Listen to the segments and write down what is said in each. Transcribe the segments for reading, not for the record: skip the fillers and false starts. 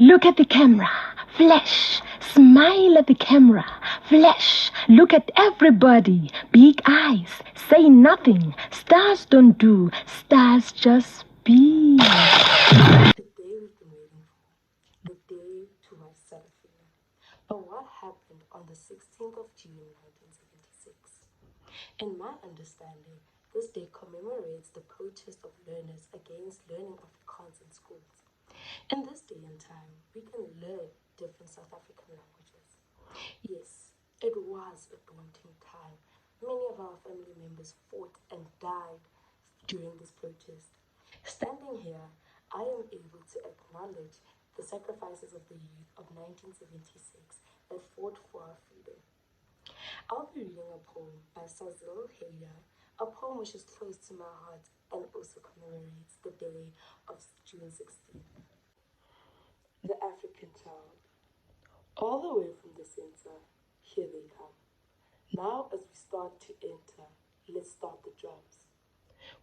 Look at the camera. Flash. Smile at the camera. Flash. Look at everybody. Big eyes. Say nothing. Stars don't do. Stars just be. The day we've been waiting for. The day to watch Sarafina. But what happened on the 16th of June 1976? In my understanding, this day commemorates the protest of learners against learning Afrikaans in schools. In this day and time, we can learn different South African languages. Yes, it was a daunting time. Many of our family members fought and died during this protest. Standing here, I am able to acknowledge the sacrifices of the youth of 1976 that fought for our freedom. I'll be reading a poem by Sazil Heya, a poem which is close to my heart and also commemorates the day of June 16th. The African child. All the way from the center, here they come. Now as we start to enter, let's start the drums.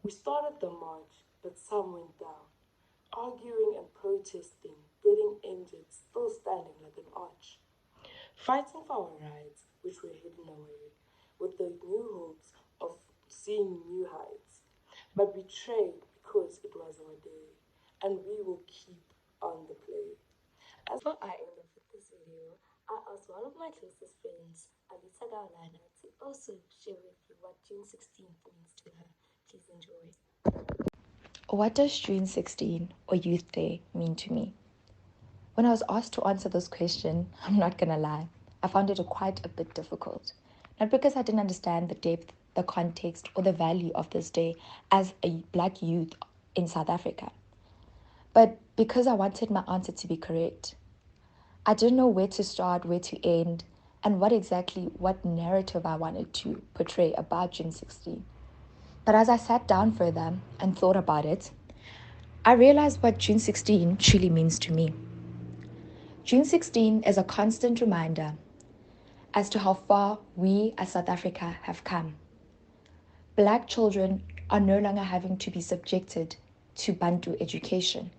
We started the march, but some went down, arguing and protesting, getting injured, still standing like an arch. Fighting for our rights, which were hidden away, with the new hopes of seeing new heights, but betrayed because it was our day, and we will keep on the play. As for I end up with this video, I asked one of my closest friends, Aluta, to also share with you what June 16th means to her. Please enjoy. What does June 16 or Youth Day mean to me? When I was asked to answer this question, I'm not gonna lie, I found it quite a bit difficult. Not because I didn't understand the depth, the context, or the value of this day as a black youth in South Africa, but because I wanted my answer to be correct. I didn't know where to start, where to end, and what narrative I wanted to portray about June 16. But as I sat down further and thought about it, I realized what June 16 truly means to me. June 16 is a constant reminder as to how far we as South Africa have come. Black children are no longer having to be subjected to Bantu education.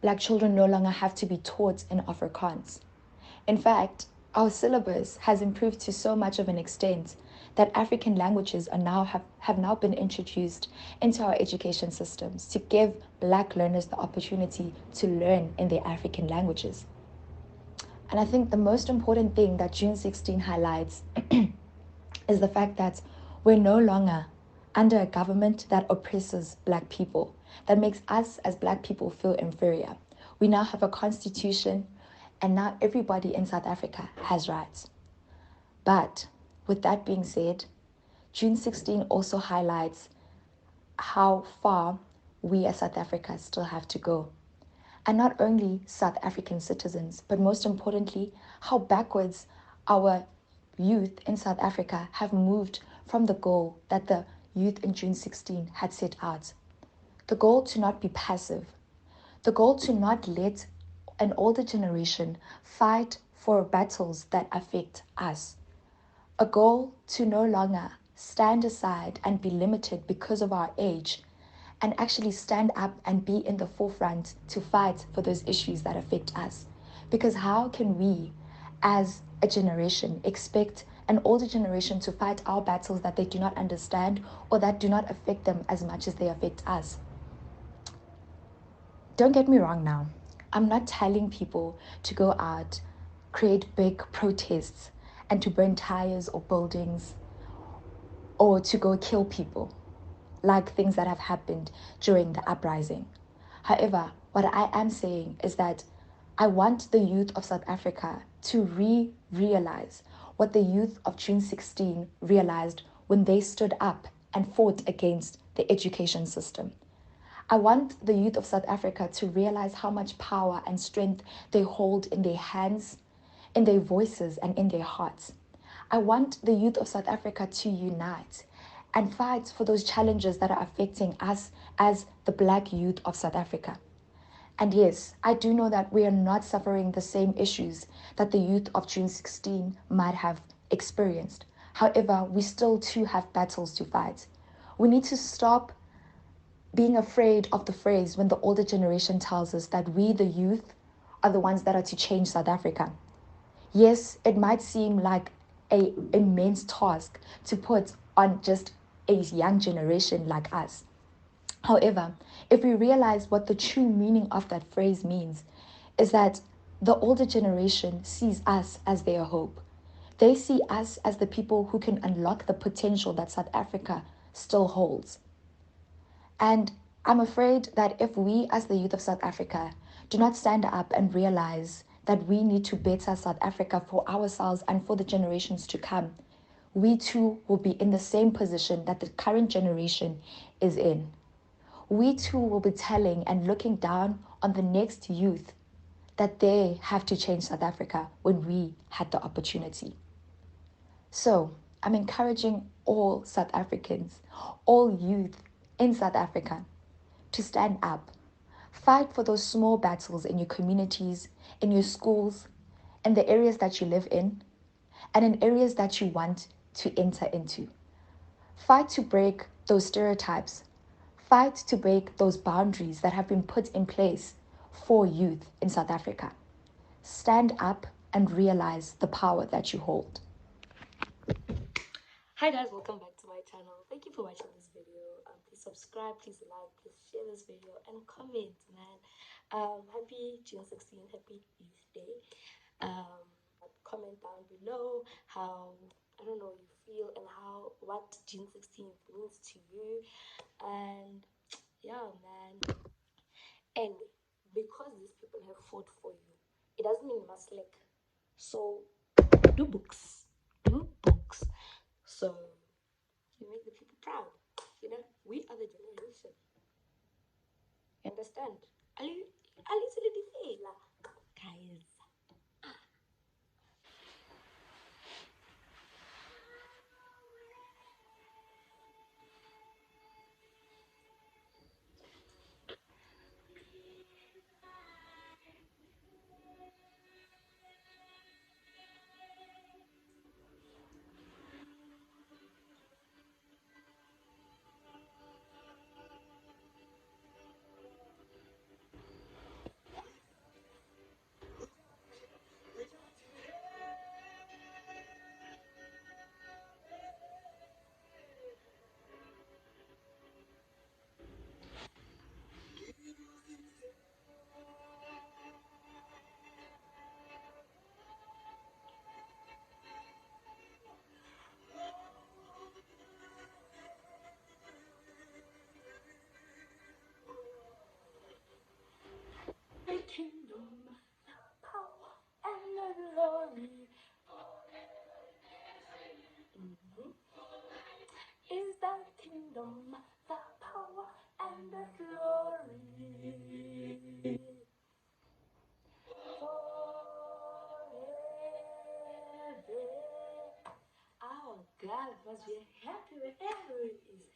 Black children no longer have to be taught in Afrikaans. In fact, our syllabus has improved to so much of an extent that African languages have now been introduced into our education systems to give black learners the opportunity to learn in their African languages. And I think the most important thing that June 16 highlights is the fact that we're no longer under a government that oppresses black people, that makes us as black people feel inferior. We now have a constitution, and now everybody in South Africa has rights. But with that being said, June 16 also highlights how far we as South Africa still have to go. And not only South African citizens, but most importantly, how backwards our youth in South Africa have moved from the goal that the youth in June 16 had set out. The goal to not be passive. The goal to not let an older generation fight for battles that affect us. A goal to no longer stand aside and be limited because of our age, and actually stand up and be in the forefront to fight for those issues that affect us. Because how can we, as a generation, expect an older generation to fight our battles that they do not understand or that do not affect them as much as they affect us? Don't get me wrong now. I'm not telling people to go out, create big protests, and to burn tires or buildings, or to go kill people, like things that have happened during the uprising. However, what I am saying is that I want the youth of South Africa to realize what the youth of June 16 realized when they stood up and fought against the education system. I want the youth of South Africa to realize how much power and strength they hold in their hands, in their voices, and in their hearts. I want the youth of South Africa to unite and fight for those challenges that are affecting us as the black youth of South Africa. And yes, I do know that we are not suffering the same issues that the youth of June 16 might have experienced. However, we still too have battles to fight. We need to stop being afraid of the phrase when the older generation tells us that we, the youth, are the ones that are to change South Africa. Yes, it might seem like a immense task to put on just a young generation like us. However, if we realize what the true meaning of that phrase means, is that the older generation sees us as their hope. They see us as the people who can unlock the potential that South Africa still holds. And I'm afraid that if we, as the youth of South Africa, do not stand up and realize that we need to better South Africa for ourselves and for the generations to come, we too will be in the same position that the current generation is in. We too will be telling and looking down on the next youth that they have to change South Africa when we had the opportunity. So I'm encouraging all South Africans, all youth in South Africa, to stand up. Fight for those small battles in your communities, in your schools, in the areas that you live in, and in areas that you want to enter into. Fight to break those stereotypes. Fight to break those boundaries that have been put in place for youth in South Africa. Stand up and realize the power that you hold. Hi guys, welcome back to my channel. Thank you for watching this video. Please subscribe, please like, please share this video and comment, man. Happy June 16th, happy Youth Day. Comment down below how, I don't know, you feel and what June 16th means to you. And yeah, man. And because these people have fought for you, it doesn't mean you must slack. So do books. So you make the people proud. You know, we are the generation. You understand? A little bit, guys. The kingdom, the power, and the glory. Is the kingdom, the power, and the glory. Forever. Oh God, must be happy wherever it is.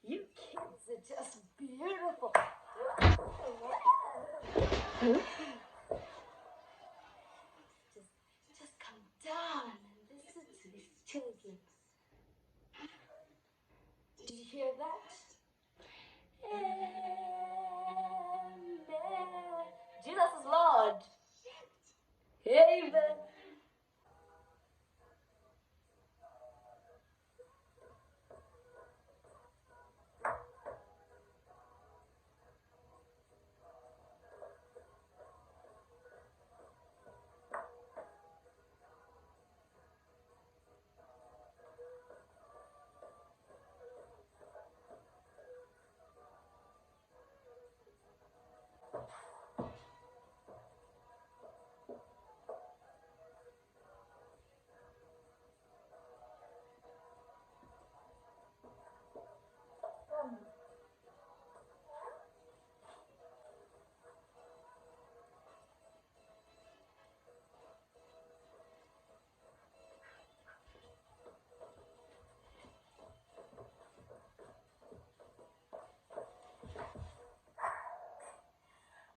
You kids are just beautiful. Just come down and listen to these children. Do you hear that? Amen. Jesus is Lord. Amen.